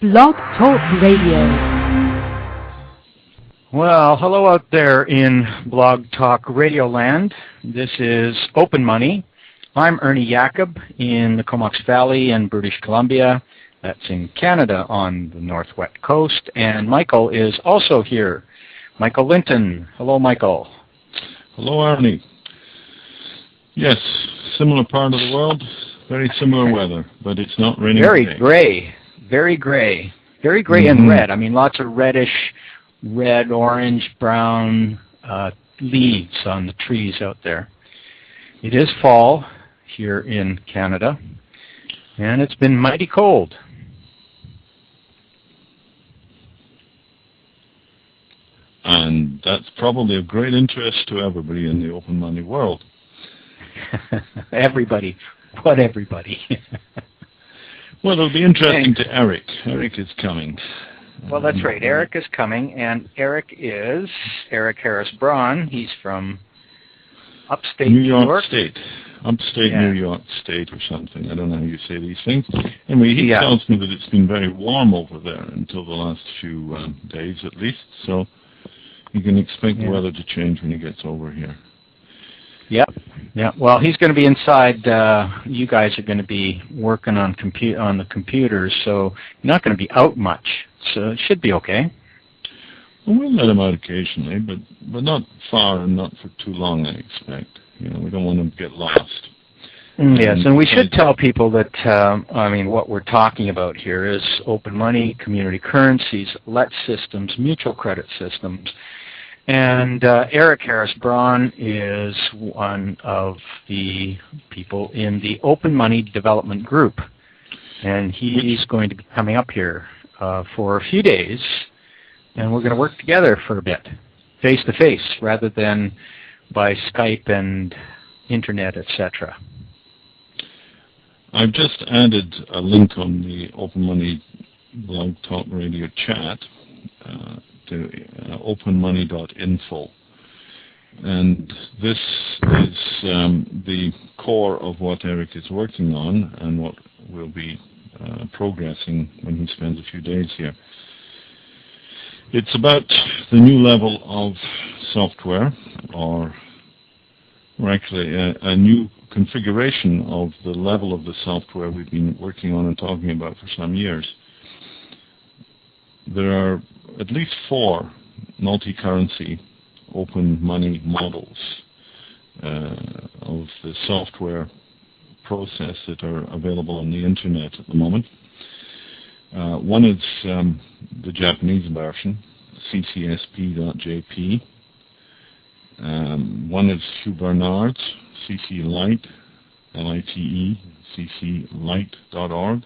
Blog Talk Radio. Well, hello out there in Blog Talk Radio land. This is Open Money. I'm Ernie Jacob in the Comox Valley in British Columbia. That's in Canada on the northwest coast. And Michael is also here. Michael Linton. Hello, Michael. Hello, Ernie. Yes, similar part of the world, very similar weather, but it's not raining Very today. gray. Very gray. Very gray and red. I mean, lots of reddish, red, orange, brown leaves on the trees out there. It is fall here in Canada, and it's been mighty cold. And that's probably of great interest to everybody in the open money world. Everybody. What everybody? Well, it'll be interesting to Eric. Eric is coming. Well, that's right. Eric is coming, and Eric is Eric Harris Braun. He's from upstate New York State. Upstate New York State or something. I don't know how you say these things. Anyway, he tells me that it's been very warm over there until the last few days at least, so you can expect the weather to change when he gets over here. Yep. Yeah. Well, he's going to be inside. You guys are going to be working on the computers, so you're not going to be out much. So it should be okay. Well, we'll let him out occasionally, but not far and not for too long, I expect. You know, we don't want him to get lost. Yes, and we should tell people that, what we're talking about here is open money, community currencies, LET systems, mutual credit systems. And Eric Harris Braun is one of the people in the Open Money Development Group. And he's going to be coming up here for a few days, and we're going to work together for a bit, face-to-face, rather than by Skype and Internet, etc. I've just added a link on the Open Money Blog Talk Radio chat to openmoney.info. And this is the core of what Eric is working on and what we'll be progressing when he spends a few days here. It's about the new level of software, or actually a new configuration of the level of the software we've been working on and talking about for some years. There are at least 4 multi-currency open money models of the software process that are available on the Internet at the moment. One is the Japanese version, ccsp.jp. One is Hugh Bernard's, CC Lite, L-I-T-E, cclite.org.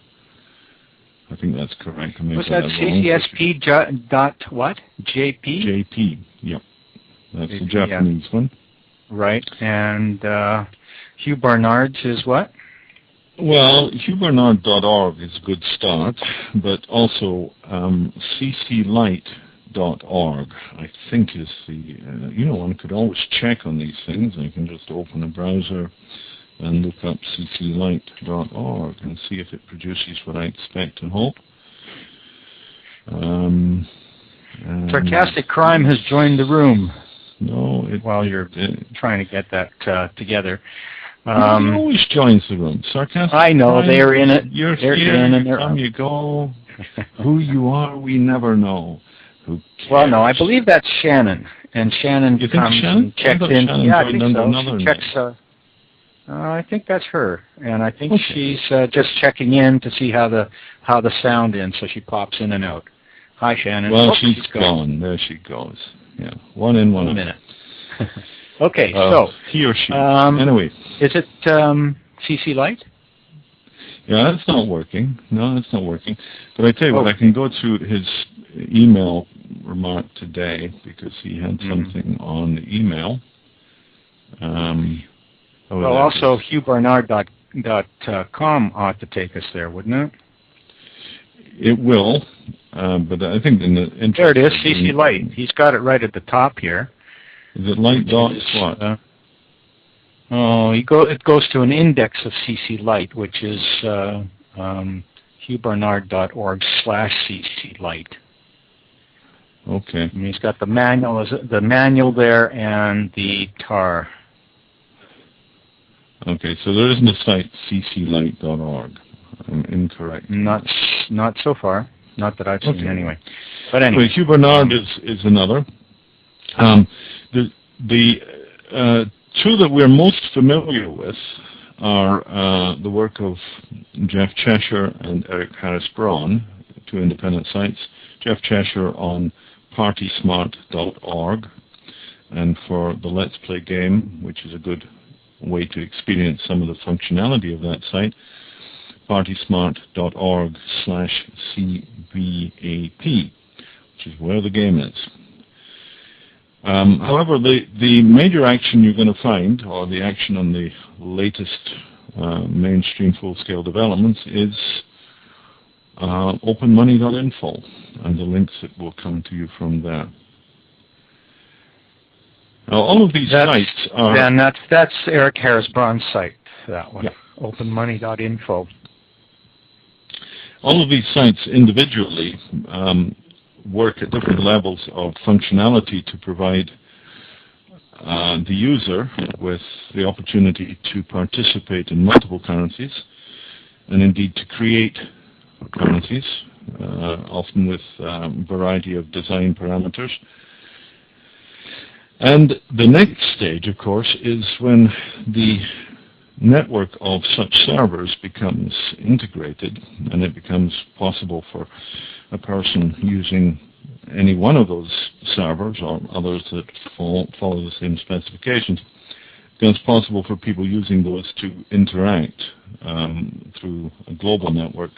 I think that's correct. Was that CCSP dot what? JP? JP, yep. That's JP, the Japanese one. Right. And Hugh Barnard's is what? Well, hughbernard.org is a good start, but also cclite.org, I think is the, one could always check on these things. I can just open a browser and look up cclite.org and see if it produces what I expect and hope. Sarcastic Crime has joined the room. No, while you're trying to get that together. He always joins the room. Sarcastic I know, Crime, they're in it. You're they're here, in and you come, you go. Who you are, we never know. Who cares? Well, no, I believe that's Shannon. And Shannon comes and checks in. Yeah, I think so. She checks. I think that's her, and I think she's just checking in to see how the sound is. So she pops in and out. Hi, Shannon. Well, she's gone. There she goes. Yeah, one in, one out. Minute. Okay, so he or she. Anyway, is it CC Lite? Yeah, that's not working. No, that's not working. But I tell you what, I can go through his email remark today because he had something on the email. Also, HughBarnard.com ought to take us there, wouldn't it? It will, but I think in the there it is, CC Lite. He's got it right at the top here. Is it Lite dot what? It goes to an index of CC Lite, which is hughbarnard.org/cclight. Okay. And he's got the manual there and the TAR. Okay, so there isn't a site cclight.org. I'm incorrect. Not so far. Not that I've seen Okay. Anyway. But anyway. Hugh Barnard is another. The two that we're most familiar with are the work of Jeff Cheshire and Eric Harris-Braun, two independent sites. Jeff Cheshire on partysmart.org, and for the Let's Play game, which is a good way to experience some of the functionality of that site, partysmart.org/cbap, which is where the game is. However, the major action you're going to find, or the action on the latest mainstream full-scale developments, is openmoney.info, and the links that will come to you from there. Now, all of these sites are... And that's Eric Harris-Braun's site, that one, openmoney.info. All of these sites individually work at different levels of functionality to provide the user with the opportunity to participate in multiple currencies, and indeed to create currencies, often with a variety of design parameters. And the next stage, of course, is when the network of such servers becomes integrated, and it becomes possible for a person using any one of those servers or others that follow the same specifications, it becomes possible for people using those to interact through a global network,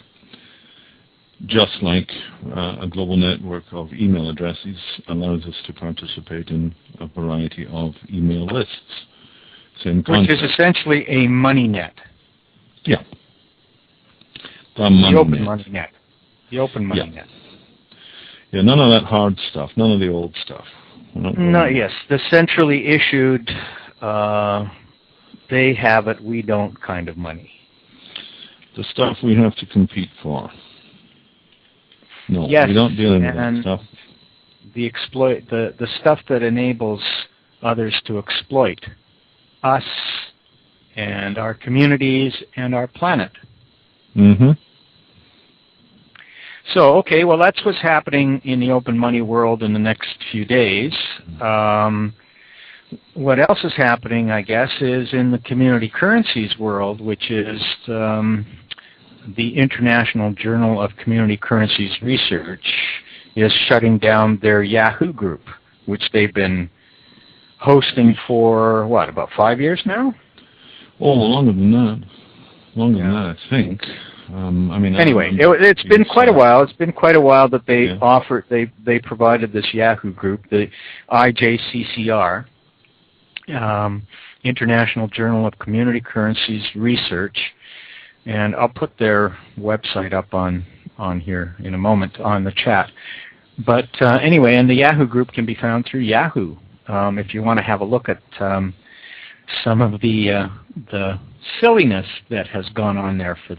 just like a global network of email addresses allows us to participate in a variety of email lists. Same concept. Which is essentially a money net. Yeah. The open money net. Yeah, none of that hard stuff, none of the old stuff. Yes, the centrally issued, they have it, we don't kind of money. The stuff we have to compete for. No, yes, we don't deal in that stuff. The stuff that enables others to exploit us and our communities and our planet. Mm-hmm. So, okay, well, that's what's happening in the open money world in the next few days. What else is happening, I guess, is in the community currencies world, which is the International Journal of Community Currencies Research is shutting down their Yahoo group, which they've been hosting for, about 5 years now? Oh, longer than that. Longer than that, I think. Anyway, it's been quite a while. It's been quite a while that they offered, they provided this Yahoo group, the ijccr, International Journal of Community Currencies Research, and I'll put their website up on here in a moment on the chat. But anyway, and the Yahoo group can be found through Yahoo. If you want to have a look at some of the silliness that has gone on there for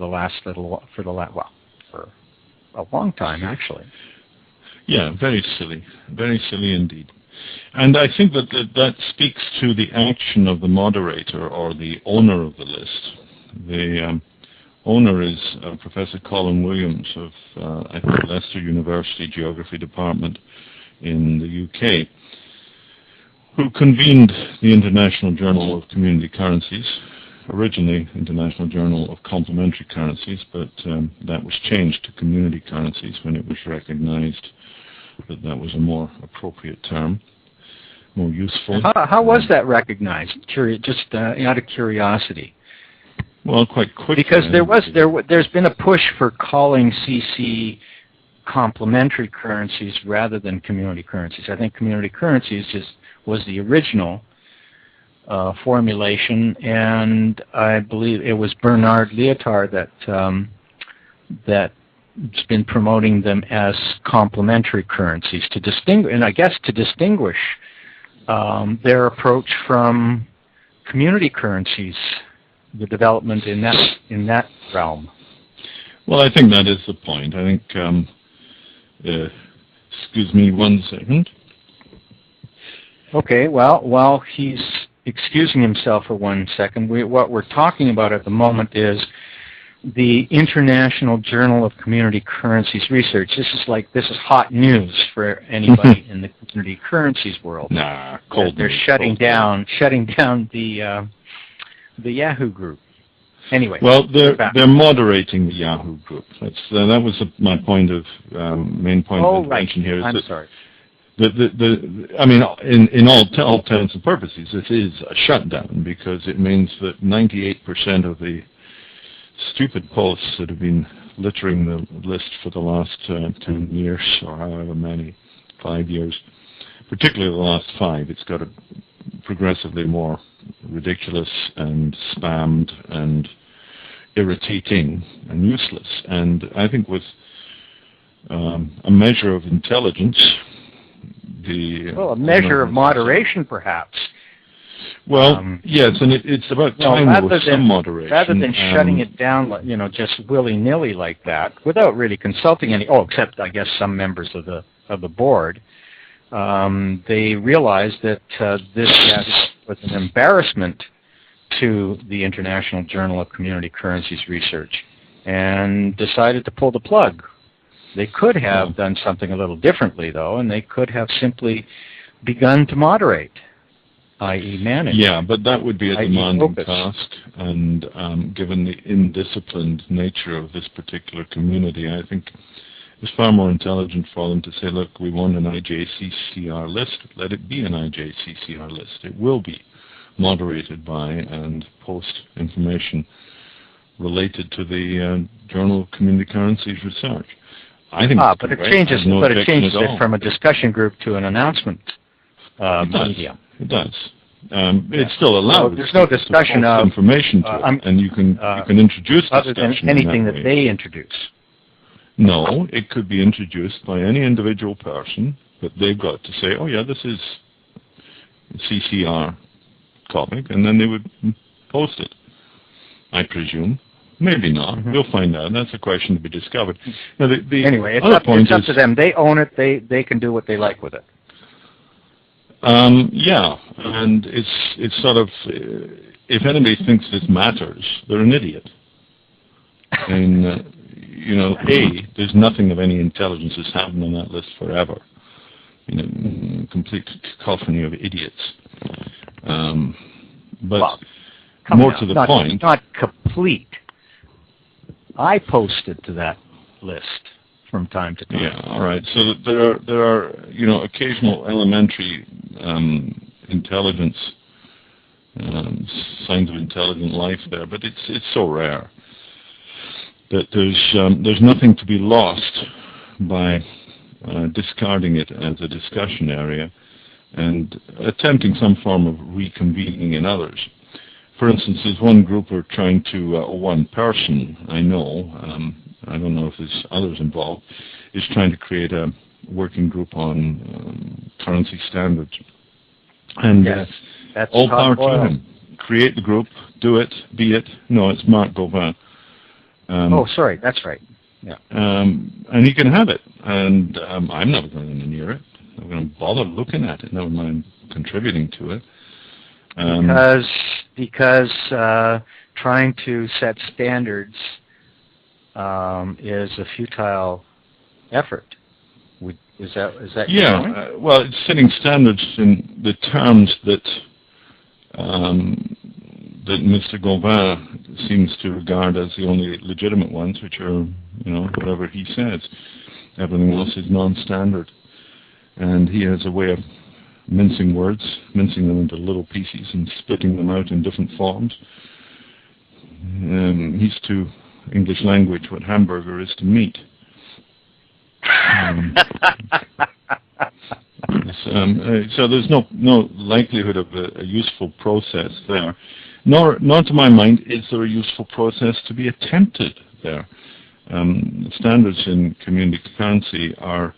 a long time, actually. Yeah, very silly indeed. And I think that speaks to the action of the moderator or the owner of the list. The owner is Professor Colin Williams of I think Leicester University Geography Department in the UK, who convened the International Journal of Community Currencies, originally International Journal of Complementary Currencies, but that was changed to Community Currencies when it was recognized that was a more appropriate term, more useful. How was that recognized? Just out of curiosity. Well, quite quickly. Because there's been a push for calling CC complementary currencies rather than community currencies. I think community currencies was the original formulation, and I believe it was Bernard Lietaer that's been promoting them as complementary currencies to distinguish, and I guess to distinguish their approach from community currencies, the development in that realm. Well, I think that is the point. I think, excuse me 1 second. Okay, well, while he's excusing himself for 1 second, what we're talking about at the moment is the International Journal of Community Currencies Research. This is hot news for anybody in the community currencies world. Nah, cold. They're shutting down the Yahoo group. Anyway, well, they're moderating the Yahoo group. That was my point of main point of intervention here. I'm sorry. I mean, in all intents and purposes, this is a shutdown because it means that 98% of the stupid posts that have been littering the list for the last 10 years or however many, 5 years, particularly the last 5, it's got progressively more ridiculous and spammed and irritating and useless. And I think with a measure of intelligence, a measure of moderation, perhaps. Well, yes, and it's about time with some moderation. Rather than shutting it down, just willy-nilly like that, without really consulting except I guess some members of the board, they realized that this was an embarrassment to the International Journal of Community Currencies Research, and decided to pull the plug. They could have done something a little differently, though, and they could have simply begun to moderate, i.e. manage. Yeah, but that would be a demanding task, and given the indisciplined nature of this particular community, I think it's far more intelligent for them to say, look, we want an ijccr list, let it be an ijccr list. It will be moderated by and post information related to the Journal of Community Currencies Research. I think but it changes it from a discussion group to an announcement medium. It does. It's still allowed. There's no discussion of information to it, and you can introduce other than anything that they introduce. No, it could be introduced by any individual person, but they've got to say, "Oh yeah, this is a CCR topic," and then they would post it. I presume. Maybe not. We'll find out. That's a question to be discovered. Now, anyway, it's up to them. They own it. They can do what they like with it. Yeah, and it's sort of, if anybody thinks this matters, they're an idiot. And there's nothing of any intelligence that's happened on that list forever. Complete cacophony of idiots. But more to the point, not complete. I posted to that list from time to time. Yeah, all right. So there are occasional elementary intelligence signs of intelligent life there, but it's so rare that there's nothing to be lost by discarding it as a discussion area and attempting some form of reconvening in others. For instance, there's one group are trying to, one person I know, I don't know if there's others involved, is trying to create a working group on currency standards. And yes, that's all power to him. Create the group, do it, be it. No, it's Marc Gauvin. Sorry, that's right. Yeah. And he can have it. And I'm not going near it. I'm going to bother looking at it, never mind contributing to it. Because trying to set standards is a futile effort. Is that your point? Well, it's setting standards in the terms that that Mr. Gauvin seems to regard as the only legitimate ones, which are whatever he says. Everything else is non-standard, and he has a way of mincing words, mincing them into little pieces and splitting them out in different forms. He's to English language what hamburger is to meat. So there's no likelihood of a useful process there. Nor to my mind is there a useful process to be attempted there. Standards in community currency are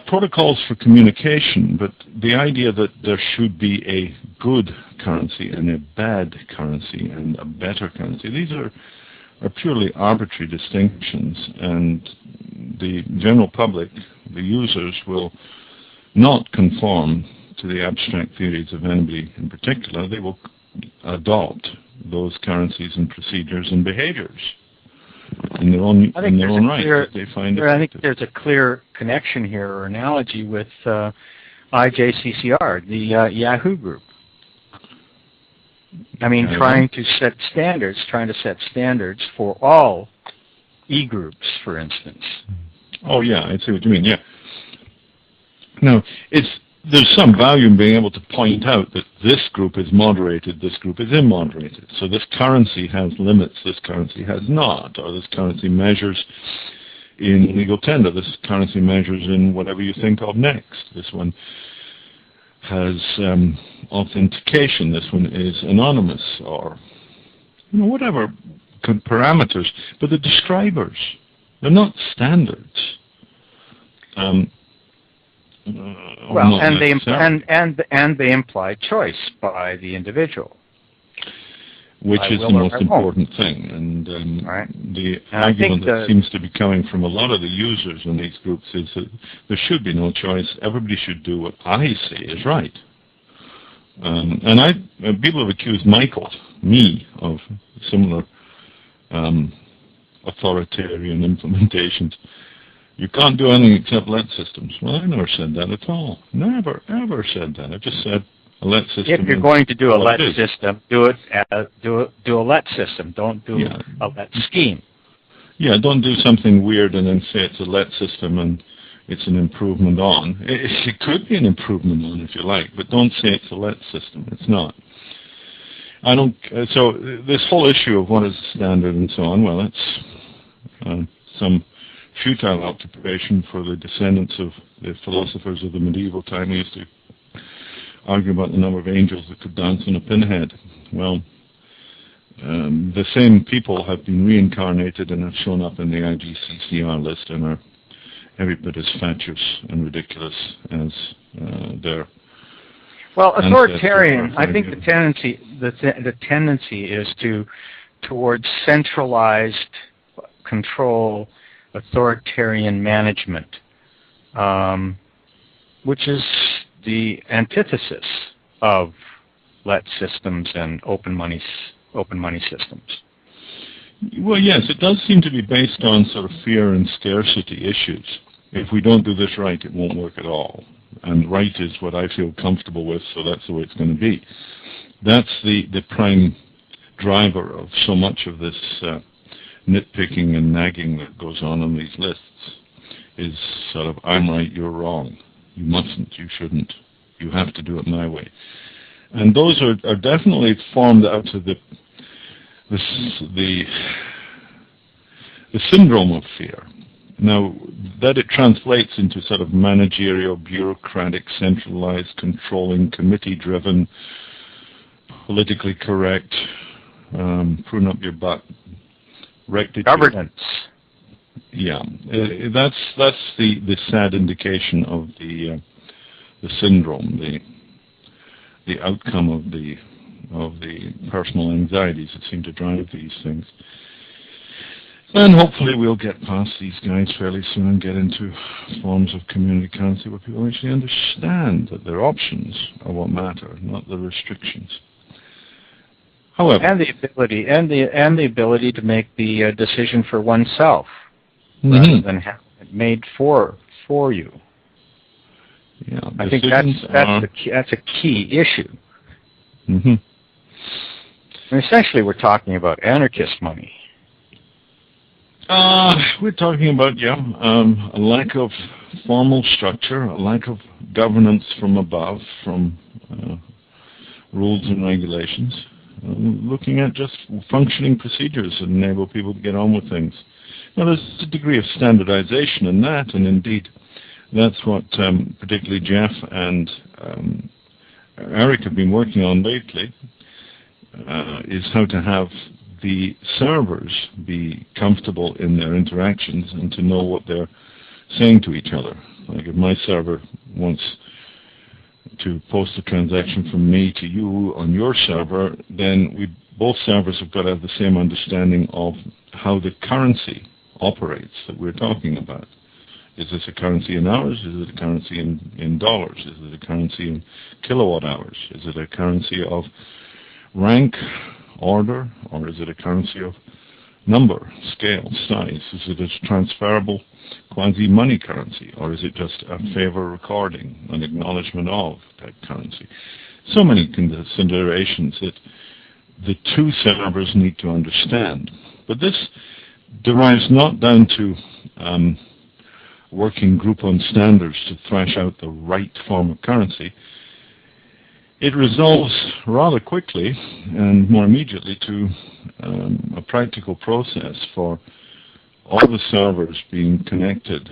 protocols for communication, but the idea that there should be a good currency and a bad currency and a better currency, these are are purely arbitrary distinctions, and the general public, the users, will not conform to the abstract theories of anybody in particular. They will adopt those currencies and procedures and behaviors in their own right that they find effective. I think there's a clear connection here or analogy with ijccr, the Yahoo group. I mean, trying to set standards for all e-groups, for instance. Oh, yeah, I see what you mean, yeah. Now, there's some value in being able to point out that this group is moderated, this group is immoderated. So this currency has limits, this currency has not, or this currency measures in legal tender, this currency measures in whatever you think of next. This one has authentication, this one is anonymous, or whatever parameters. But the describers, they're not standards. Well, and they imply choice by the individual, which is the most important thing. And the argument that seems to be coming from a lot of the users in these groups is that there should be no choice. Everybody should do what I say is right. And people have accused me, of similar authoritarian implementations. You can't do anything except let systems. Well, I never said that at all. Never, ever said that. I just said a let system. If you're going to do a let system, do a let system. Don't do a let scheme. Yeah, don't do something weird and then say it's a let system and it's an improvement on. It could be an improvement on if you like, but don't say it's a let system. It's not. So this whole issue of what is standard and so on, well, it's some futile occupation for the descendants of the philosophers of the medieval time who used to argue about the number of angels that could dance on a pinhead. Well, the same people have been reincarnated and have shown up in the ijccr list and are every bit as fatuous and ridiculous as their well, authoritarian. I think the tendency is towards centralized control, authoritarian management, which is the antithesis of let systems and open money systems. Well, yes, it does seem to be based on sort of fear and scarcity issues. If we don't do this right, it won't work at all. And right is what I feel comfortable with, so that's the way it's going to be. That's the prime driver of so much of this nitpicking and nagging that goes on these lists, is sort of, I'm right, you're wrong. You mustn't, you shouldn't. You have to do it my way. And those are definitely formed out of the syndrome of fear. Now, that it translates into sort of managerial, bureaucratic, centralized, controlling, committee-driven, politically correct, prune up your butt, rectitude. Governance. Yeah, that's the sad indication of the syndrome, the outcome of the personal anxieties that seem to drive these things. And hopefully we'll get past these guys fairly soon and get into forms of community currency where people actually understand that their options are what matter, not the restrictions. However, and the ability to make the decision for oneself, rather than have it made for you. Yeah, I think that's a key issue. Mm-hmm. And essentially, we're talking about anarchist money. We're talking about, a lack of formal structure, a lack of governance from above, from rules and regulations, looking at just functioning procedures that enable people to get on with things. Now, there's a degree of standardization in that, and indeed, that's what particularly Jeff and Eric have been working on lately, is how to have the servers be comfortable in their interactions and to know what they're saying to each other. Like if my server wants to post a transaction from me to you on your server, then both servers have got to have the same understanding of how the currency operates that we're talking about. Is this a currency in hours? Is it a currency in dollars? Is it a currency in kilowatt hours? Is it a currency of rank, order, or is it a currency of number, scale, size? Is it a transferable quasi-money currency, or is it just a favor recording, an acknowledgement of that currency? So many considerations that the two servers need to understand. But this derives not down to working group on standards to thrash out the right form of currency. It resolves rather quickly and more immediately to a practical process for all the servers being connected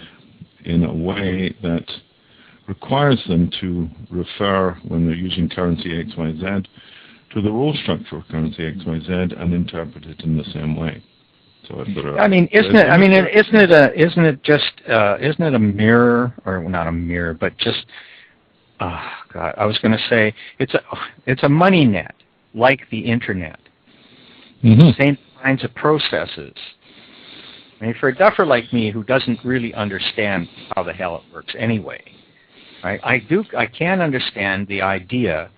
in a way that requires them to refer, when they're using currency XYZ, to the role structure of currency XYZ and interpret it in the same way. So isn't it a mirror, or not a mirror, but just I was going to say it's a money net, like the internet. Mm-hmm. Same kinds of processes. I mean, for a duffer like me who doesn't really understand how the hell it works anyway, right? I can understand the idea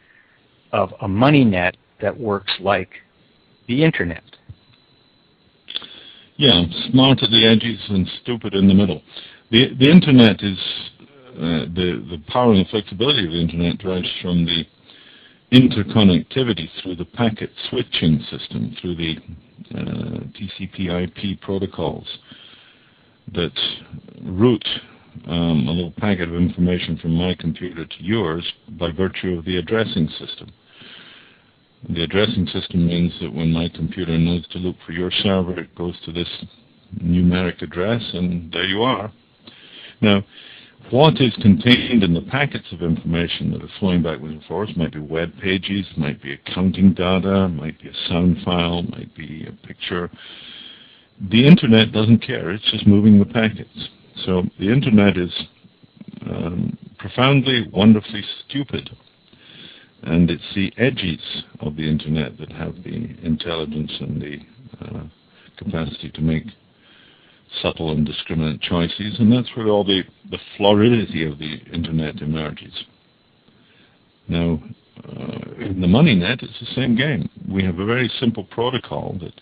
of a money net that works like the internet. Yeah, smart at the edges and stupid in the middle. The internet is the power and the flexibility of the internet derives from the interconnectivity through the packet switching system, through the TCP/IP protocols that route a little packet of information from my computer to yours by virtue of the addressing system. The addressing system means that when my computer knows to look for your server, it goes to this numeric address, and there you are. Now, what is contained in the packets of information that are flowing backwards and forwards might be web pages, might be accounting data, might be a sound file, might be a picture. The internet doesn't care. It's just moving the packets. So the internet is profoundly, wonderfully stupid. And it's the edges of the internet that have the intelligence and the capacity to make subtle and discriminate choices, and that's where all the fluidity of the internet emerges. Now, in the money net, it's the same game. We have a very simple protocol that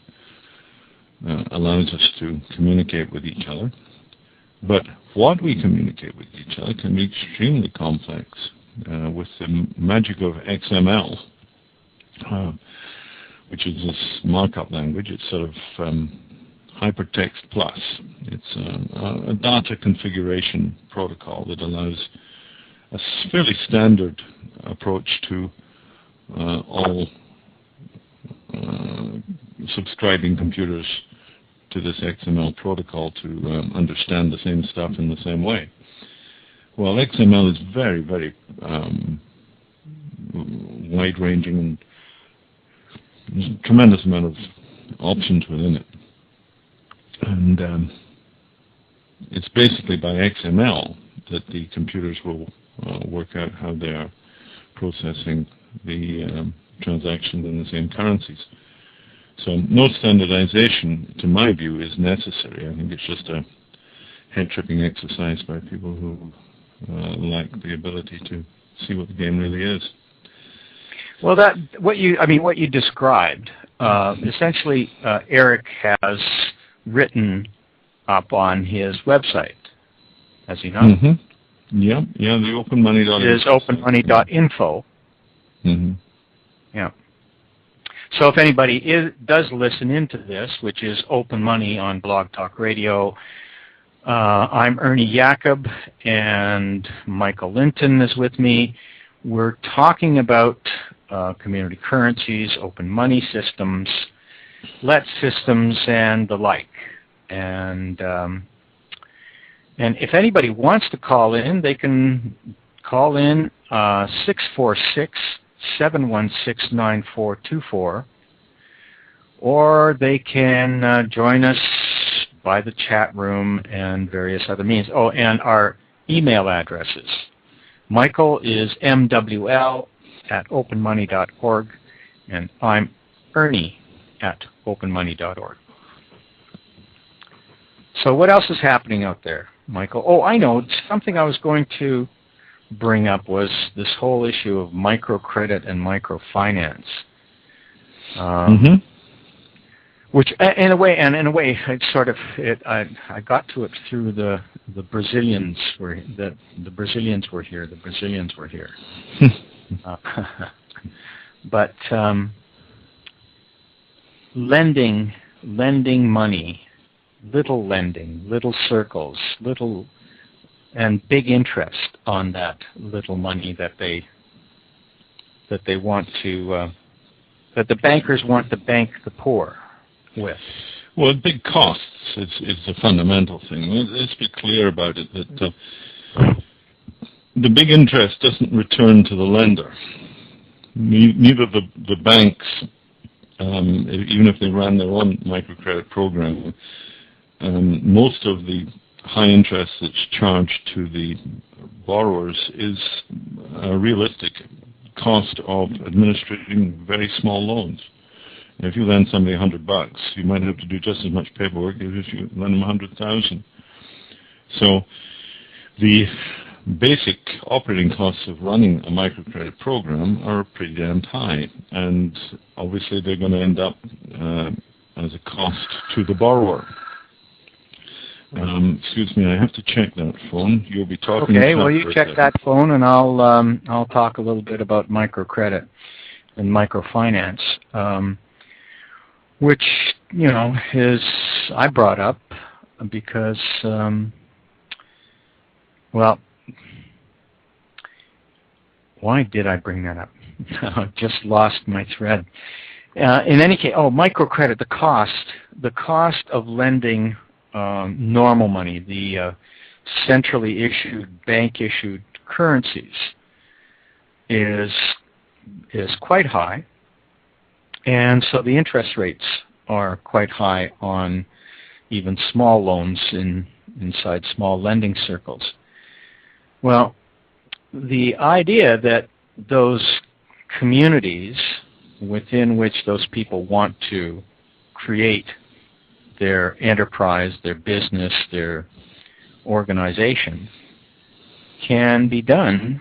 allows us to communicate with each other, but what we communicate with each other can be extremely complex. With the magic of XML, which is this markup language, it's sort of hypertext plus. It's a data configuration protocol that allows a fairly standard approach to all subscribing computers to this XML protocol to understand the same stuff in the same way. Well, XML is very, very wide-ranging, and there's a tremendous amount of options within it. And it's basically by XML that the computers will work out how they are processing the transactions in the same currencies. So no standardization, to my view, is necessary. I think it's just a head-tripping exercise by people who lack the ability to see what the game really is. Well, what you described, essentially, Eric has written up on his website, has he not? Mm-hmm. Yeah, the openmoney.info. It is openmoney.info. Mm-hmm. Yeah. So if anybody does listen into this, which is Open Money on Blog Talk Radio, I'm Ernie Jacob, and Michael Linton is with me. We're talking about community currencies, open money systems, let systems, and the like. And if anybody wants to call in, they can call in 646-716-9424, or they can join us by the chat room and various other means. Oh, and our email addresses. Michael is mwl@openmoney.org, and I'm Ernie@openmoney.org. So what else is happening out there, Michael? Oh, I know. Something I was going to bring up was this whole issue of microcredit and microfinance. Which, in a way, it sort of, I got to it through the Brazilians were here. The Brazilians were here. But lending money, little circles, and big interest on that little money that they want to, that the bankers want to bank the poor with. Well, big costs is the fundamental thing. Let's be clear about it, that the big interest doesn't return to the lender. Neither the banks, even if they ran their own microcredit program, most of the high interest that's charged to the borrowers is a realistic cost of administrating very small loans. If you lend somebody $100, you might have to do just as much paperwork as if you lend them $100,000. So the basic operating costs of running a microcredit program are pretty damn high, and obviously they're going to end up as a cost to the borrower. Excuse me, I have to check that phone. You'll be talking. Okay, well, you check that phone, and I'll talk a little bit about microcredit and microfinance. Which, I brought up because, why did I bring that up? I just lost my thread. In any case, microcredit, the cost of lending normal money, the centrally issued, bank-issued currencies is quite high. And so the interest rates are quite high on even small loans inside small lending circles. Well, the idea that those communities within which those people want to create their enterprise, their business, their organization can be done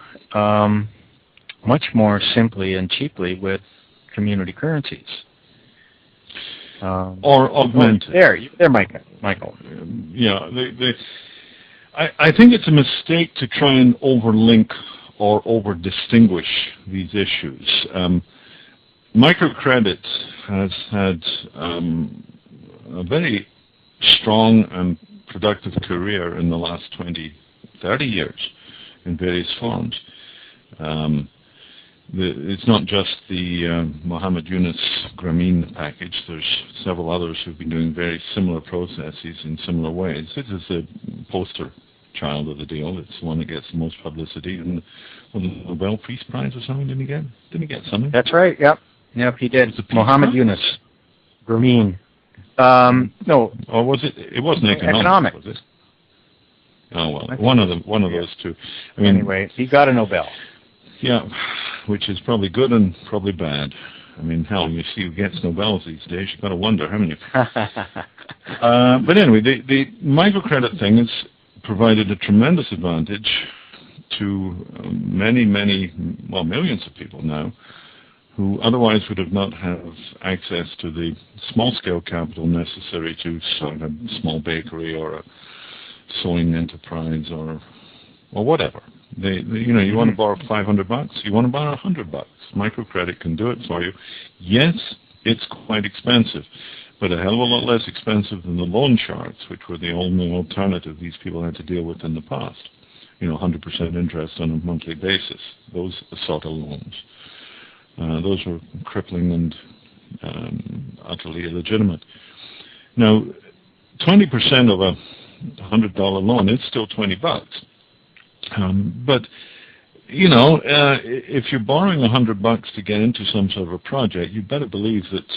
much more simply and cheaply with community currencies. Or augmented. There, Michael. I think it's a mistake to try and overlink or over-distinguish these issues. Microcredit has had a very strong and productive career in the last 20, 30 years in various forms. It's not just the Mohammed Yunus Grameen package. There's several others who've been doing very similar processes in similar ways. This is the poster child of the deal. It's the one that gets the most publicity. And the Nobel Peace Prize or something, didn't he get? Didn't he get something? That's right, yep, he did. Mohammed Yunus Grameen. No. Or was it? It wasn't economics, was it? Oh, well, one of those two. I mean, anyway, he got a Nobel. Yeah, which is probably good and probably bad. I mean, hell, you see who gets Nobels these days, you've got to wonder, haven't you? But anyway, the microcredit thing has provided a tremendous advantage to many, millions of people now who otherwise would have not have access to the small-scale capital necessary to start a small bakery or a sewing enterprise or whatever. You want to borrow $500, you want to borrow $100. Microcredit can do it for you. Yes, it's quite expensive, but a hell of a lot less expensive than the loan sharks, which were the only alternative these people had to deal with in the past. 100% interest on a monthly basis. Those sort of loans. Those were crippling and utterly illegitimate. Now, 20% of a $100 loan is still $20. But if you're borrowing $100 to get into some sort of a project, you better believe that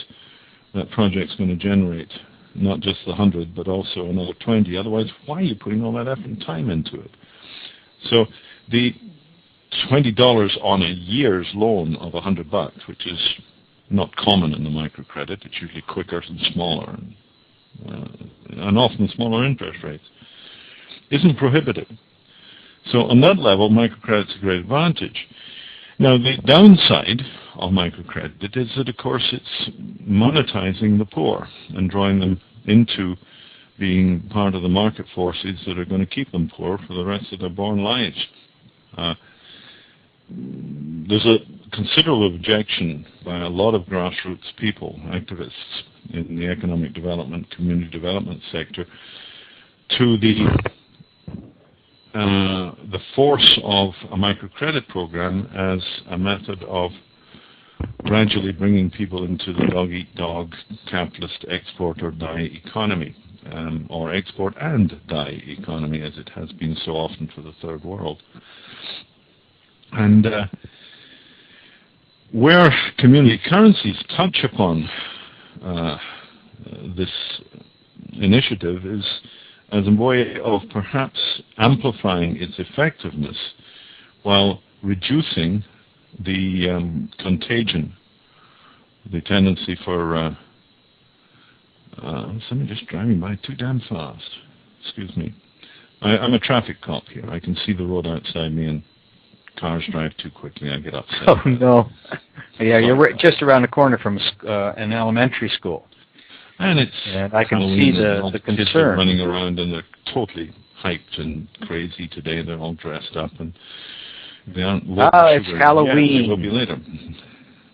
that project's going to generate not just the 100, but also another 20. Otherwise, why are you putting all that effort and time into it? So the $20 on a year's loan of $100, which is not common in the microcredit. It's usually quicker and smaller, and often smaller interest rates, isn't prohibitive. So on that level, microcredit's a great advantage. Now, the downside of microcredit is that, of course, it's monetizing the poor and drawing them into being part of the market forces that are going to keep them poor for the rest of their born lives. There's a considerable objection by a lot of grassroots people, activists in the economic development, community development sector, to the force of a microcredit program as a method of gradually bringing people into the dog-eat-dog capitalist export or die economy, or export and die economy, as it has been so often for the third world. And where community currencies touch upon this initiative is as a way of perhaps amplifying its effectiveness while reducing the contagion, the tendency for somebody just driving by too damn fast. Excuse me. I'm a traffic cop here. I can see the road outside me, and cars drive too quickly. I get upset. Oh, no. Yeah, you're right, just around the corner from an elementary school. And I can see the concern. Kids are running around, and they're totally hyped and crazy today. They're all dressed up, and they aren't local it's sugar. Halloween. Yeah, they will be later.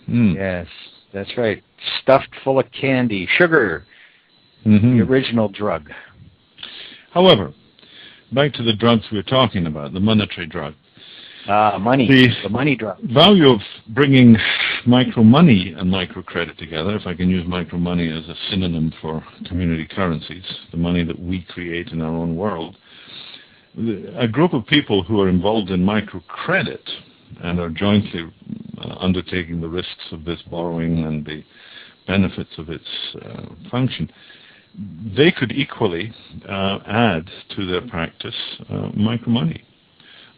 Yes, that's right. Stuffed full of candy, sugar, the original drug. However, back to the drugs we were talking about, the monetary drug. Money, the money drug. Value of bringing micro money and microcredit together, if I can use micro money as a synonym for community currencies, the money that we create in our own world. A group of people who are involved in microcredit and are jointly undertaking the risks of this borrowing and the benefits of its function, they could equally add to their practice micro money.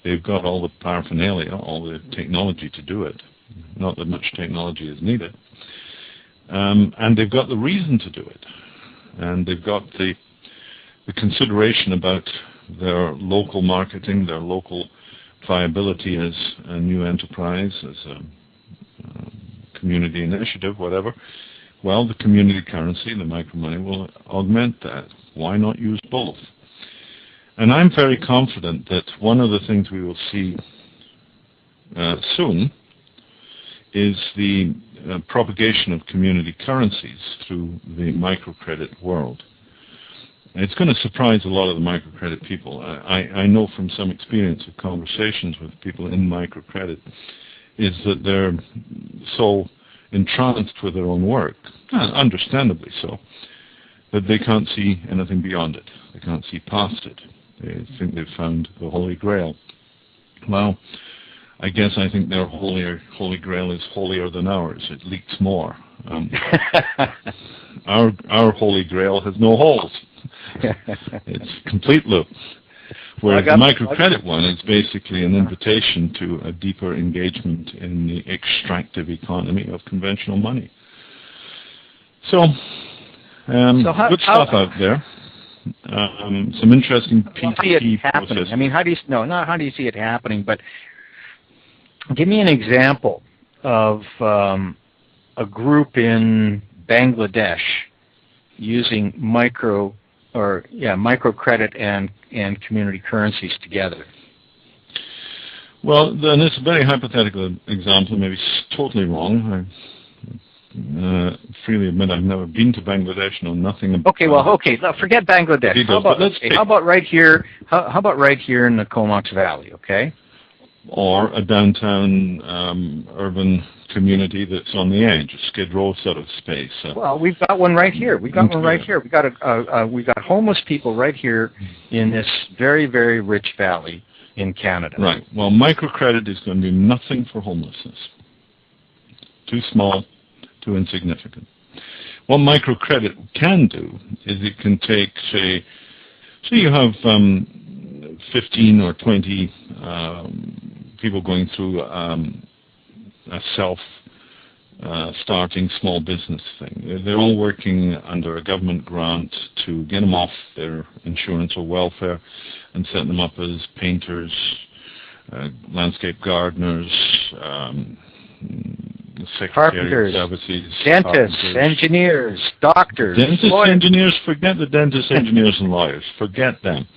They've got all the paraphernalia, all the technology to do it. Not that much technology is needed. And they've got the reason to do it. And they've got the consideration about their local marketing, their local viability as a new enterprise, as a community initiative, whatever. Well, the community currency, the micromoney, will augment that. Why not use both? And I'm very confident that one of the things we will see soon is the propagation of community currencies through the microcredit world. And it's going to surprise a lot of the microcredit people. I know from some experience of conversations with people in microcredit is that they're so entranced with their own work, understandably so, that they can't see anything beyond it. They can't see past it. They think they've found the Holy Grail. Well, I think their Holy Grail is holier than ours. It leaks more. Our Holy Grail has no holes. It's complete loop. Whereas the microcredit one is basically an invitation to a deeper engagement in the extractive economy of conventional money. So, good stuff out there. Some interesting PPP processes. I mean, how do you see it happening? But give me an example of a group in Bangladesh using microcredit and community currencies together. Well, then it's a very hypothetical example. Maybe it's totally wrong. I freely admit I've never been to Bangladesh, know nothing about it. Forget Bangladesh. How about right here? How about right here in the Comox Valley? Okay. Or a downtown urban community that's on the edge, a Skid Row sort of space. Well, we've got one right here. We've got homeless people right here in this very, very rich valley in Canada. Right. Well, microcredit is going to do nothing for homelessness. Too small, too insignificant. What microcredit can do is it can take, say you have 15 or 20 people going through a starting small business thing. They're all working under a government grant to get them off their insurance or welfare and set them up as painters, landscape gardeners, secretary services, dentists, engineers, doctors, dentists, lawyers. engineers. Forget the dentists, engineers, and lawyers. Forget them.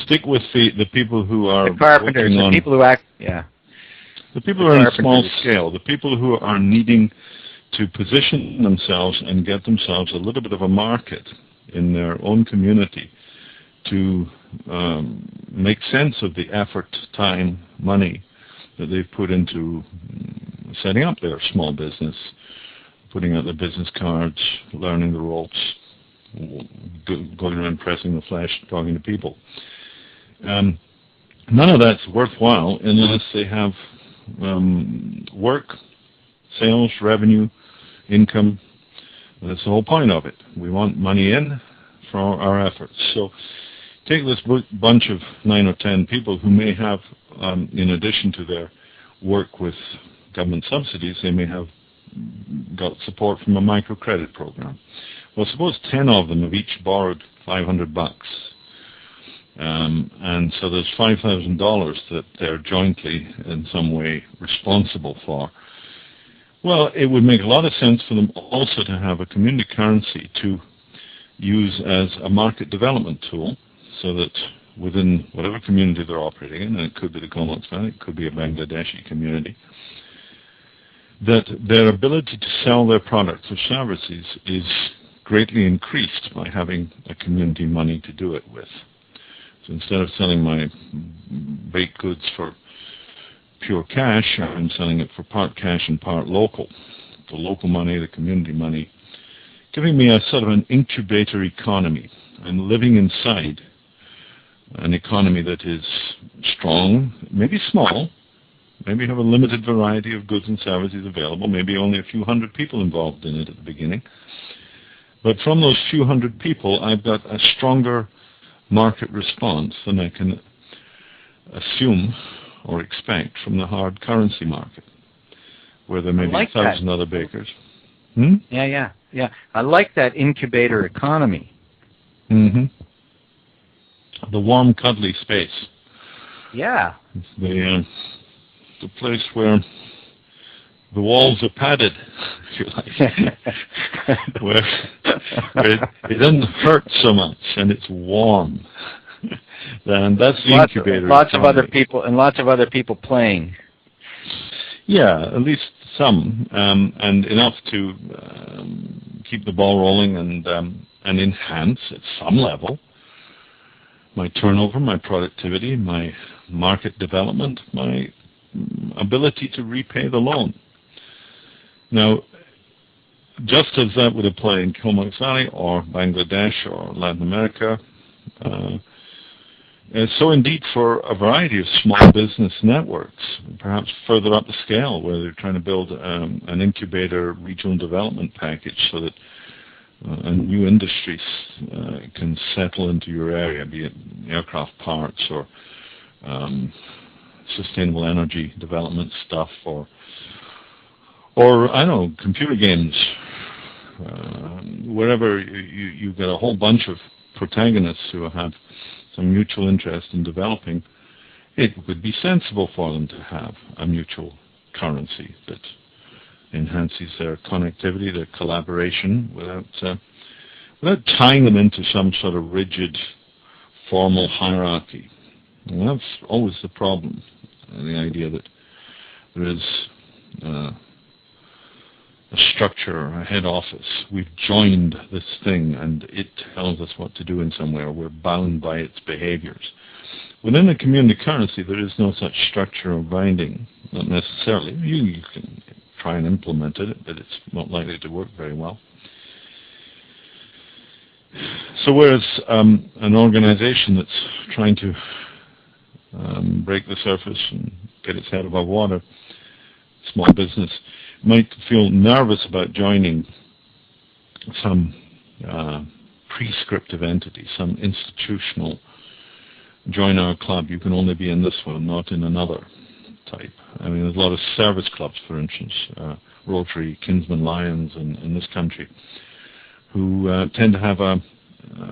Stick with the people who are the carpenters, the people who act. Yeah. The people who are in small scale, the people who are needing to position themselves and get themselves a little bit of a market in their own community to make sense of the effort, time, money that they've put into setting up their small business, putting out their business cards, learning the ropes, going around pressing the flesh, talking to people. None of that's worthwhile unless they have work, sales, revenue, income. That's the whole point of it. We want money in for our efforts. So take this bunch of 9 or 10 people who may have, in addition to their work with government subsidies, they may have got support from a microcredit program. Well, suppose 10 of them have each borrowed $500. And so there's $5,000 that they're jointly in some way responsible for. Well, it would make a lot of sense for them also to have a community currency to use as a market development tool so that within whatever community they're operating in, and it could be the Comox Valley, it could be a Bangladeshi community, that their ability to sell their products or services is greatly increased by having a community money to do it with. So instead of selling my baked goods for pure cash, I'm selling it for part cash and part local. The local money, the community money, giving me a sort of an incubator economy. I'm living inside an economy that is strong, maybe small, maybe have a limited variety of goods and services available, maybe only a few hundred people involved in it at the beginning. But from those few hundred people, I've got a stronger market response than I can assume or expect from the hard currency market, where there may be 1,000 other bakers. Yeah. I like that incubator economy. Mm-hmm. The warm, cuddly space. Yeah. It's the place where the walls are padded, if you like, where it doesn't hurt so much and it's warm. Then that's the incubator. Lots of other people playing. Yeah, at least some, and enough to keep the ball rolling and enhance at some level my turnover, my productivity, my market development, my ability to repay the loan. Now, just as that would apply in Comox Valley or Bangladesh or Latin America, so indeed for a variety of small business networks, perhaps further up the scale where they're trying to build an incubator regional development package so that new industries can settle into your area, be it aircraft parts or sustainable energy development stuff or I don't know, computer games, wherever you get a whole bunch of protagonists who have some mutual interest in developing, it would be sensible for them to have a mutual currency that enhances their connectivity, their collaboration, without tying them into some sort of rigid, formal hierarchy. And that's always the problem, the idea that there is a structure, a head office. We've joined this thing and it tells us what to do in some way, or we're bound by its behaviors. Within the community currency, there is no such structure or binding, not necessarily. You can try and implement it, but it's not likely to work very well. So whereas an organization that's trying to break the surface and get its head above water, small business, might feel nervous about joining some prescriptive entity, some institutional, join our club, you can only be in this one, not in another type. I mean, there's a lot of service clubs, for instance, Rotary, Kinsman Lions in this country, who tend to have a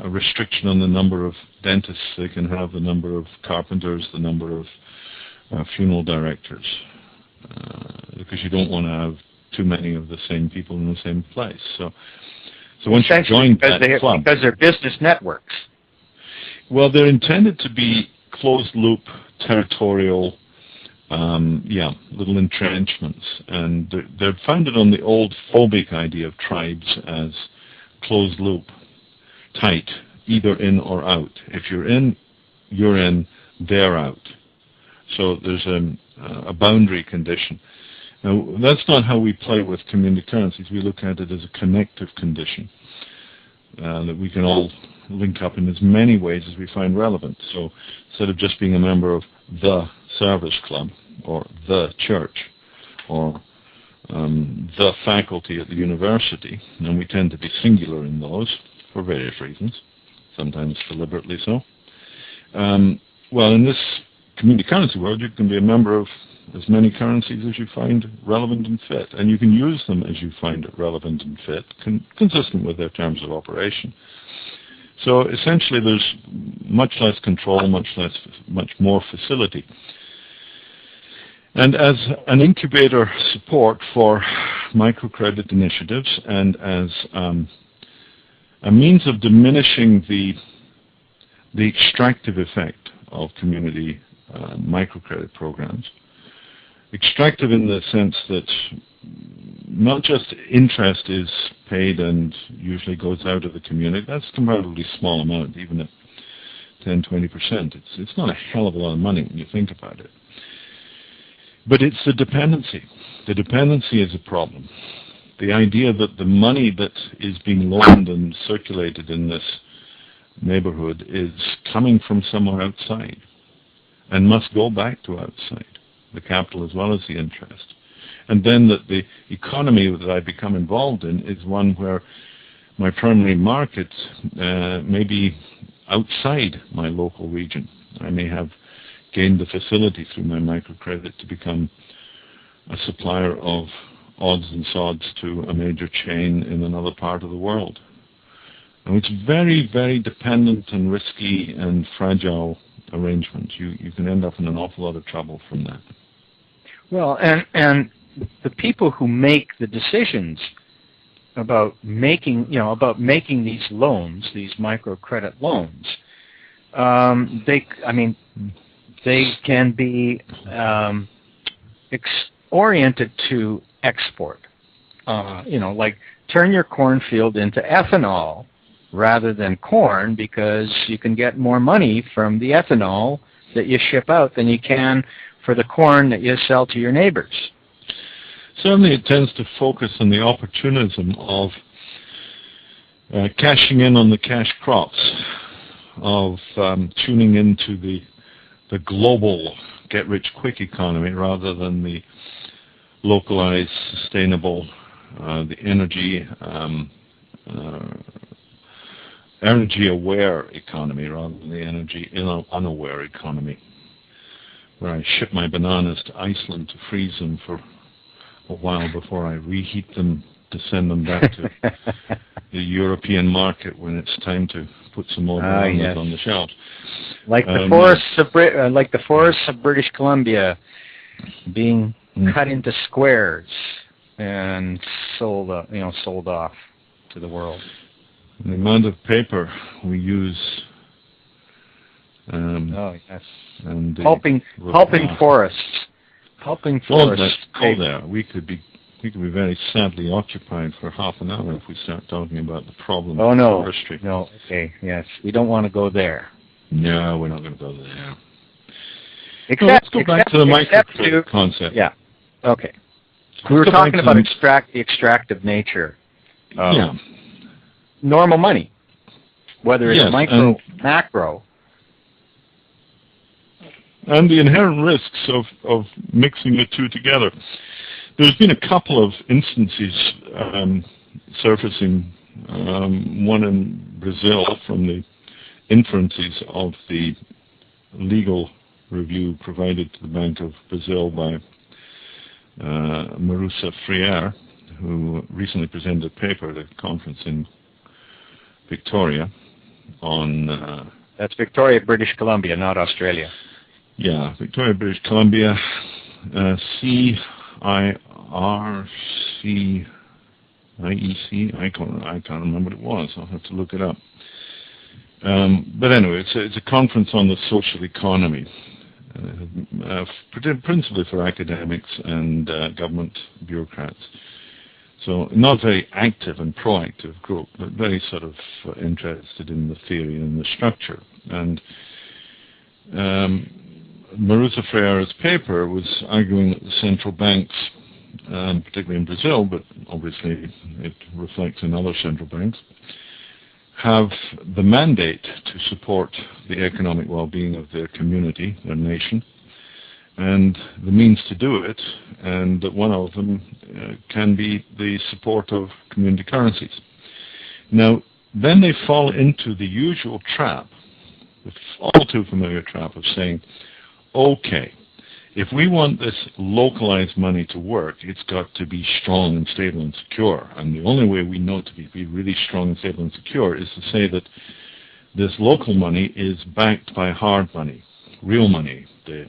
restriction on the number of dentists they can have, the number of carpenters, the number of funeral directors, because you don't want to have too many of the same people in the same place. So once you join that club, because they're business networks. Well, they're intended to be closed-loop, territorial, little entrenchments, and they're founded on the old phobic idea of tribes as closed-loop, tight, either in or out. If you're in, they're out. So there's a boundary condition. Now, that's not how we play with community currencies. We look at it as a connective condition that we can all link up in as many ways as we find relevant. So instead of just being a member of the service club or the church or the faculty at the university, and we tend to be singular in those for various reasons, sometimes deliberately so. Well, in this community currency world, you can be a member of as many currencies as you find relevant and fit, and you can use them as you find it relevant and fit, consistent with their terms of operation. So essentially, there's much less control, much more facility. And as an incubator support for microcredit initiatives, and as a means of diminishing the extractive effect of community microcredit programs. Extractive in the sense that not just interest is paid and usually goes out of the community. That's a comparatively small amount, even at 10-20%. It's not a hell of a lot of money when you think about it. But it's the dependency. The dependency is a problem. The idea that the money that is being loaned and circulated in this neighborhood is coming from somewhere outside and must go back to outside, the capital as well as the interest. And then that the economy that I become involved in is one where my primary market may be outside my local region. I may have gained the facility through my microcredit to become a supplier of odds and sods to a major chain in another part of the world. And it's very, very dependent and risky and fragile arrangement. You can end up in an awful lot of trouble from that. Well, and the people who make the decisions about making these loans, these microcredit loans, they can be oriented to export. Like turn your cornfield into ethanol rather than corn, because you can get more money from the ethanol that you ship out than you can for the corn that you sell to your neighbors. Certainly it tends to focus on the opportunism of cashing in on the cash crops, of tuning into the global get-rich-quick economy rather than the localized, sustainable, the energy-aware economy rather than the energy-unaware economy, where I ship my bananas to Iceland to freeze them for a while before I reheat them to send them back to the European market when it's time to put some more bananas on the shelves. Like the forests of British Columbia being cut into squares and sold off to the world. The amount of paper we use. And helping forests. Helping forests. There. We could be very sadly occupied for half an hour if we start talking about the problem of forestry. No, okay, yes. We don't want to go there. No, we're not going to go there. Let's go back to the microcredit concept. Yeah, okay. We were talking about the extractive nature of normal money, whether it's micro, macro. And the inherent risks of mixing the two together. There's been a couple of instances surfacing, one in Brazil from the inferences of the legal review provided to the Bank of Brazil by Marusa Freire, who recently presented a paper at a conference in Victoria on... That's Victoria, British Columbia, not Australia. Yeah, Victoria, British Columbia, CIRC, IEC, I can't remember what it was. I'll have to look it up. But anyway, it's a conference on the social economy, principally for academics and government bureaucrats. So not very active and proactive group, but very sort of interested in the theory and the structure. And Marusa Freire's paper was arguing that the central banks, particularly in Brazil, but obviously it reflects in other central banks, have the mandate to support the economic well-being of their community, their nation, and the means to do it, and that one of them can be the support of community currencies. Now, then they fall into the usual trap, the all too familiar trap of saying, okay, if we want this localized money to work, it's got to be strong and stable and secure. And the only way we know it to be really strong and stable and secure is to say that this local money is backed by hard money, real money, the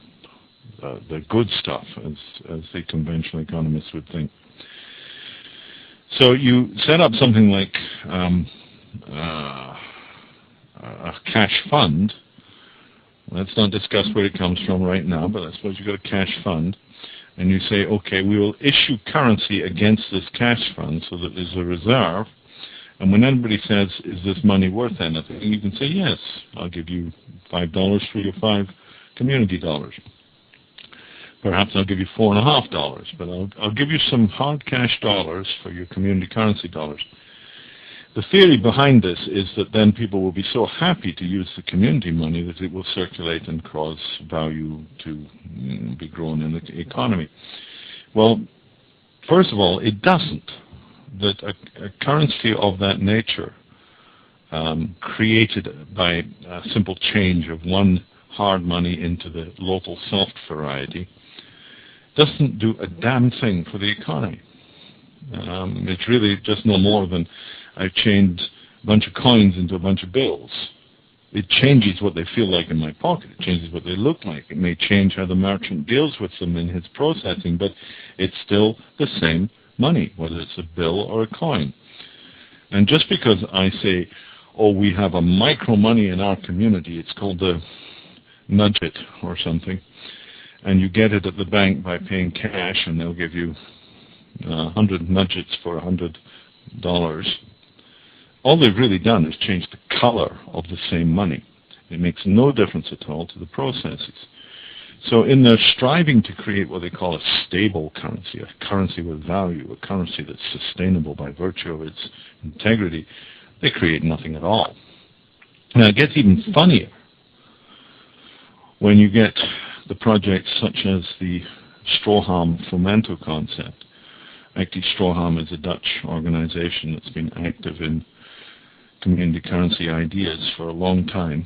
good stuff, as the conventional economists would think. So you set up something like a cash fund. Let's not discuss where it comes from right now, but I suppose you've got a cash fund, and you say, okay, we will issue currency against this cash fund so that there's a reserve, and when anybody says, is this money worth anything, you can say, yes, I'll give you $5 for your 5 community dollars. Perhaps I'll give you $4.50, but I'll give you some hard cash dollars for your community currency dollars. The theory behind this is that then people will be so happy to use the community money that it will circulate and cause value to be grown in the economy. Well, first of all, it doesn't. That a currency of that nature, created by a simple change of one hard money into the local soft variety, doesn't do a damn thing for the economy. It's really just no more than I've changed a bunch of coins into a bunch of bills. It changes what they feel like in my pocket. It changes what they look like. It may change how the merchant deals with them in his processing, but it's still the same money, whether it's a bill or a coin. And just because I say, oh, we have a micro money in our community, it's called the nudget or something, and you get it at the bank by paying cash, and they'll give you 100 nudgets for $100. All they've really done is change the color of the same money. It makes no difference at all to the processes. So in their striving to create what they call a stable currency, a currency with value, a currency that's sustainable by virtue of its integrity, they create nothing at all. Now it gets even funnier when you get the projects such as the Stroham Fomento concept. Actually, Stroham is a Dutch organization that's been active in community currency ideas for a long time,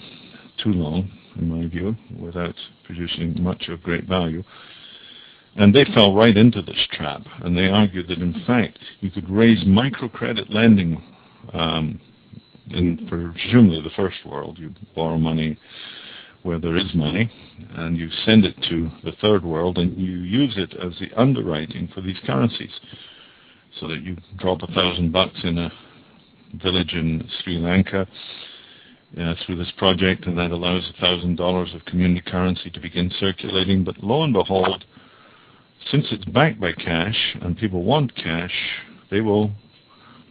too long, in my view, without producing much of great value. And they fell right into this trap, and they argued that, in fact, you could raise microcredit lending in, for presumably the first world. You borrow money where there is money, and you send it to the third world, and you use it as the underwriting for these currencies, so that you drop $1,000 in a village in Sri Lanka through this project, and that allows $1,000 of community currency to begin circulating. But lo and behold, since it's backed by cash and people want cash, they will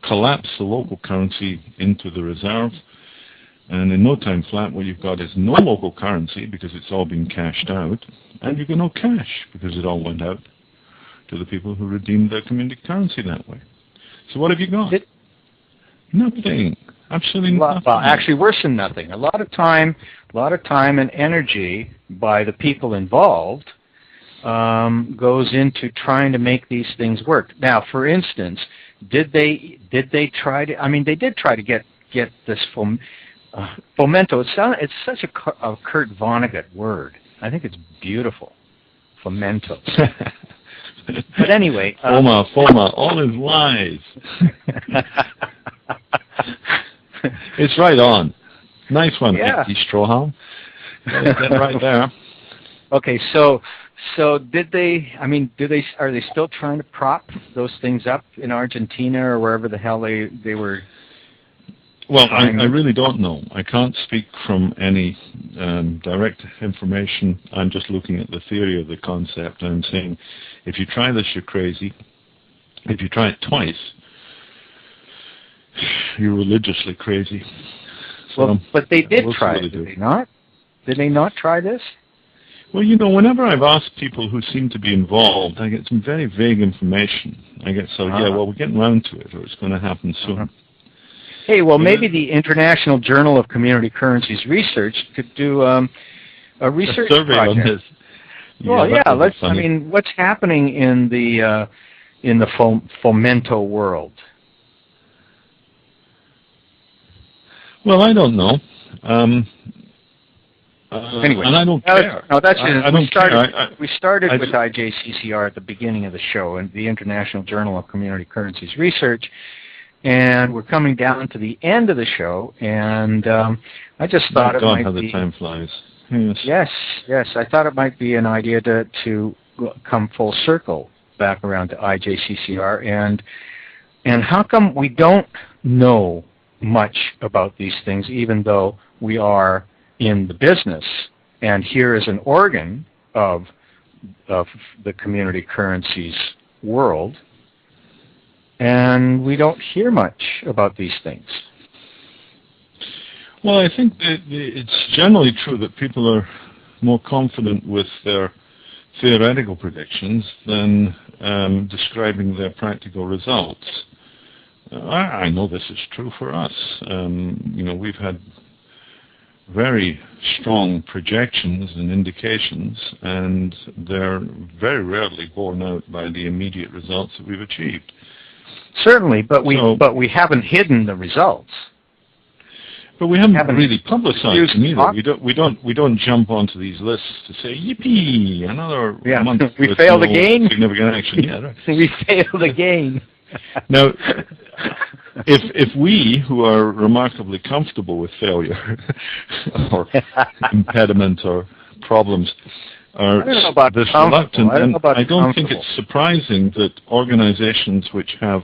collapse the local currency into the reserve. And in no time flat, what you've got is no local currency because it's all been cashed out, and you've got no cash because it all went out to the people who redeemed their community currency that way. So what have you got? Nothing. Absolutely nothing. Well, actually worse than nothing. A lot of time and energy by the people involved goes into trying to make these things work. Now, for instance, did they try to? I mean, they did try to get this fomento. It's such a Kurt Vonnegut word. I think it's beautiful. Fomento. But anyway, FOMA, all is lies. It's right on. Nice one, Hickey Stroham. Get right there. Okay, so did they? I mean, are they still trying to prop those things up in Argentina or wherever the hell they were? Well, I really don't know. I can't speak from any direct information. I'm just looking at the theory of the concept. I'm saying, if you try this, you're crazy. If you try it twice, you're religiously crazy. So, well, but they did try it, did they not? Did they not try this? Well, you know, whenever I've asked people who seem to be involved, I get some very vague information. I get well, we're getting around to it, or it's going to happen soon. Hey, well, maybe the International Journal of Community Currencies Research could do a research survey project on this. Well, let's. I mean, what's happening in the fomento world? Well, I don't know. Anyway, and I don't care. No, that's it. We started with just, IJCCR at the beginning of the show, and the International Journal of Community Currencies Research, and we're coming down to the end of the show, and I just thought it might be... how the time flies. Yes, I thought it might be an idea to come full circle back around to IJCCR, and how come we don't know much about these things, even though we are in the business, and here is an organ of the community currencies world, and we don't hear much about these things. Well, I think that it's generally true that people are more confident with their theoretical predictions than describing their practical results. I know this is true for us. We've had very strong projections and indications, and they're very rarely borne out by the immediate results that we've achieved. Certainly, but we haven't hidden the results. But we haven't really publicized them either. We don't jump onto these lists to say, yippee, another month we failed again. Significant action. Yeah, right. We failed again. Now, if we, who are remarkably comfortable with failure or impediment or problems, are this reluctant, I don't think it's surprising that organizations which have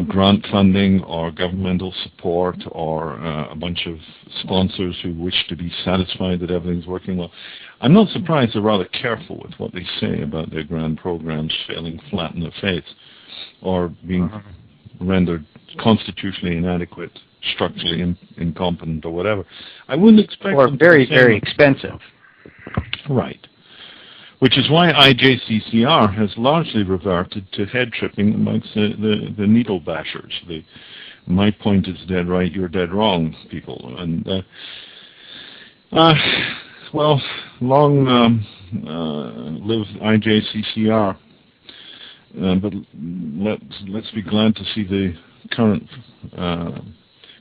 grant funding or governmental support or a bunch of sponsors who wish to be satisfied that everything's working well, I'm not surprised they're rather careful with what they say about their grand programs failing flat in their face or being rendered constitutionally inadequate, structurally incompetent, or whatever. I wouldn't expect or very, very expensive. Right. Which is why IJCCR has largely reverted to head tripping amongst the needle bashers. My point is dead right, you're dead wrong, people. And long live IJCCR. But let's be glad to see the current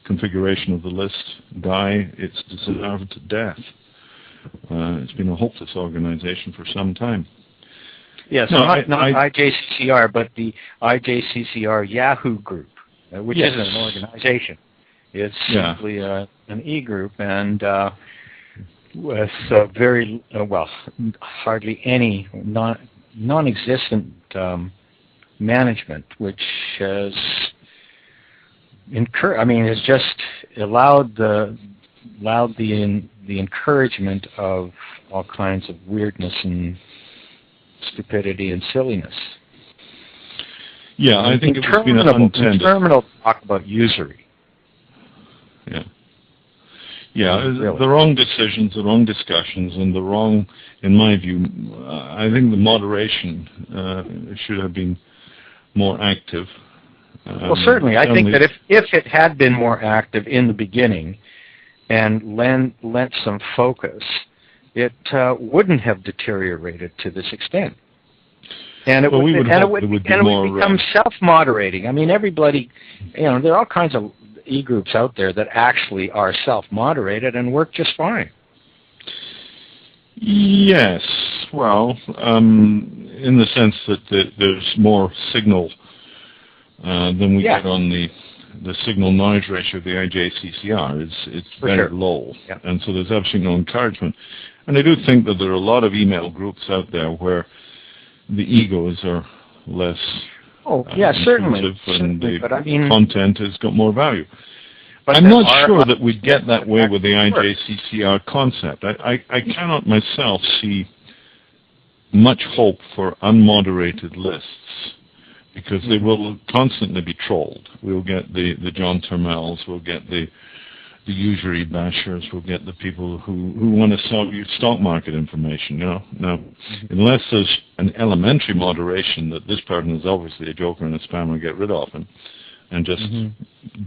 configuration of the list die its deserved death. It's been a hopeless organization for some time. Yes, not IJCCR, but the IJCCR Yahoo group, which isn't an organization. It's simply an e-group, and with very, hardly any non-existent management, which has has just allowed the encouragement of all kinds of weirdness and stupidity and silliness. Yeah, I think it's been unintended. Interminable talk about usury. Yeah, the wrong decisions, the wrong discussions, and the wrong, in my view, I think the moderation should have been more active. Well, certainly. I think that if it had been more active in the beginning and lent some focus, it wouldn't have deteriorated to this extent. And it would become self-moderating. I mean, everybody, there are all kinds of e-groups out there that actually are self-moderated and work just fine. Yes. Well, in the sense that there's more signal than we get on the signal noise ratio of the IJCCR. It's very low, and so there's absolutely no encouragement. And I do think that there are a lot of email groups out there where the egos are less certainly, and the but I mean, content has got more value. But I'm not sure that we'd get that way with the IJCCR concept. I cannot myself see much hope for unmoderated lists, because they will constantly be trolled. We'll get the John Termels, we'll get the usury bashers, we'll get the people who want to sell you stock market information. Now, unless there's an elementary moderation that this person is obviously a joker and a spammer, get rid of him and just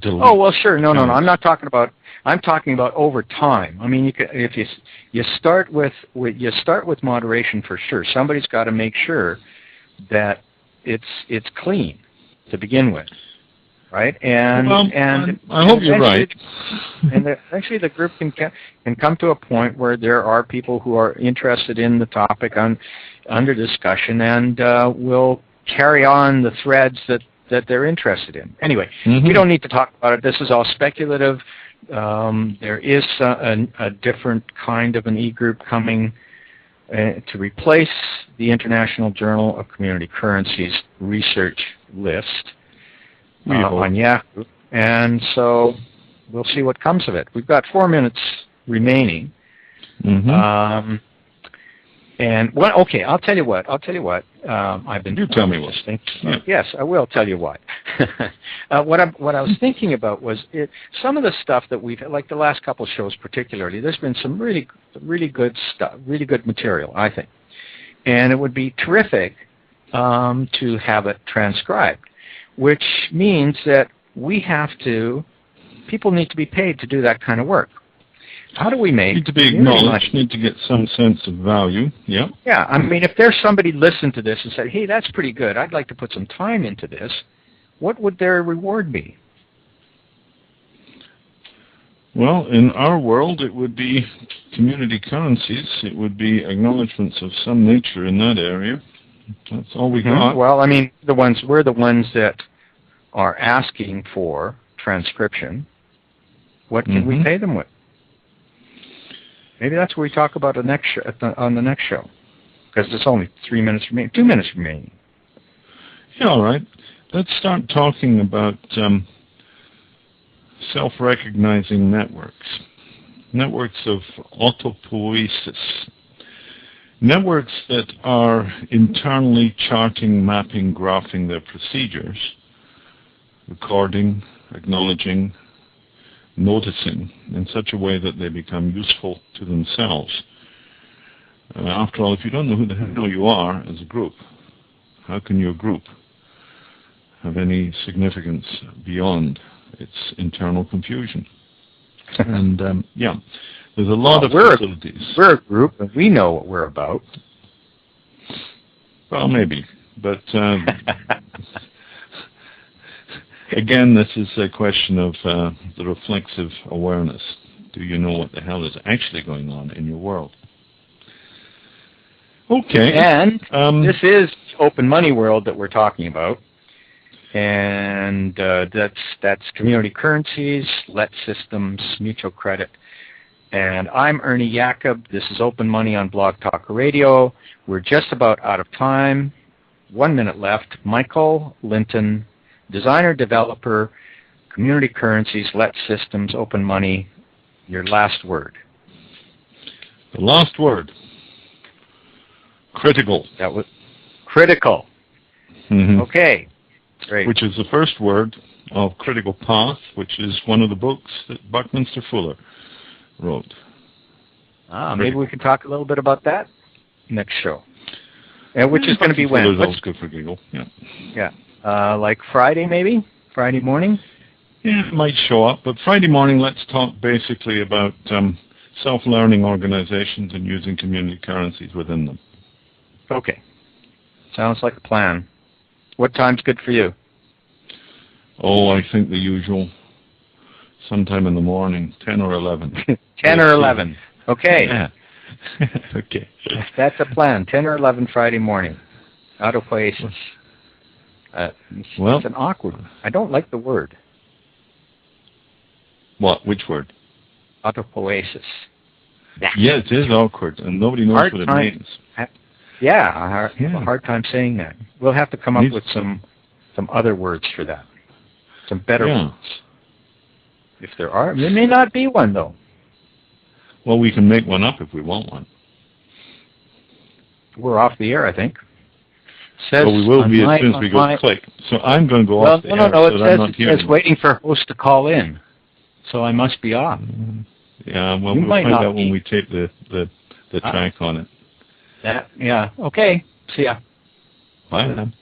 delete. Oh well, sure. No. I'm not talking about. I'm talking about over time. I mean, if you start with moderation for sure. Somebody's got to make sure that it's clean to begin with, right? And I hope you're right. And eventually the group can come to a point where there are people who are interested in the topic under discussion, and will carry on the threads that they're interested in. Anyway, we don't need to talk about it. This is all speculative. There is a different kind of an e-group coming to replace the International Journal of Community Currencies research list on Yahoo. And so we'll see what comes of it. We've got 4 minutes remaining. And I'll tell you what. I've been. You tell me what. Yes, I will tell you what. What I was thinking about was some of the stuff that we've, like the last couple of shows particularly. There's been some really good stuff, really good material, I think, and it would be terrific to have it transcribed, which means that people need to be paid to do that kind of work. How do we make... Need to be acknowledged, need to get some sense of value, yeah. Yeah, I mean, if there's somebody listened to this and said, hey, that's pretty good, I'd like to put some time into this, what would their reward be? Well, in our world, it would be community currencies. It would be acknowledgments of some nature in that area. That's all we got. Well, I mean, we're the ones that are asking for transcription. What can we pay them with? Maybe that's what we talk about on the next show, because there's only 3 minutes remaining, 2 minutes remaining. Yeah, all right. Let's start talking about self-recognizing networks, networks of autopoiesis, networks that are internally charting, mapping, graphing their procedures, recording, acknowledging, noticing in such a way that they become useful to themselves. After all, if you don't know who the hell you are as a group, how can your group have any significance beyond its internal confusion? And there's a lot of facilities. We're a group, and we know what we're about. Well, maybe, but again, this is a question of the reflexive awareness. Do you know what the hell is actually going on in your world? Okay. And this is open money world that we're talking about. And that's community currencies, let systems, mutual credit. And I'm Ernie Jacob. This is Open Money on Blog Talk Radio. We're just about out of time. 1 minute left. Michael Linton, designer, developer, community currencies, let systems, open money. Your last word. The last word. Critical. That was critical. Okay. Great. Which is the first word of Critical Path, which is one of the books that Buckminster Fuller wrote. Maybe we can talk a little bit about that next show. Which is going to be when? That's good for giggle. Yeah. Like Friday, maybe? Friday morning? Yeah, it might show up. But Friday morning, let's talk basically about self-learning organizations and using community currencies within them. Okay. Sounds like a plan. What time's good for you? Oh, I think the usual. Sometime in the morning, 10 or 11. 10 or 11. Okay. Yeah. Okay. That's a plan. 10 or 11 Friday morning. Autopoiesis. Well, it's an awkward. I don't like the word. What? Which word? Autopoiesis. Yeah, it is awkward, and nobody knows what it means. Yeah, I have a hard time saying that. We'll have to come up with some other words for that. Some better words. If there are. There may not be one, though. Well, we can make one up if we want one. We're off the air, I think. Says well, we will be as soon as we go click. So I'm going to go off the air. No, it says waiting for host to call in. So I must be off. Yeah, well, we'll find out when we tape the track on it. Yeah, okay. See ya. Bye then.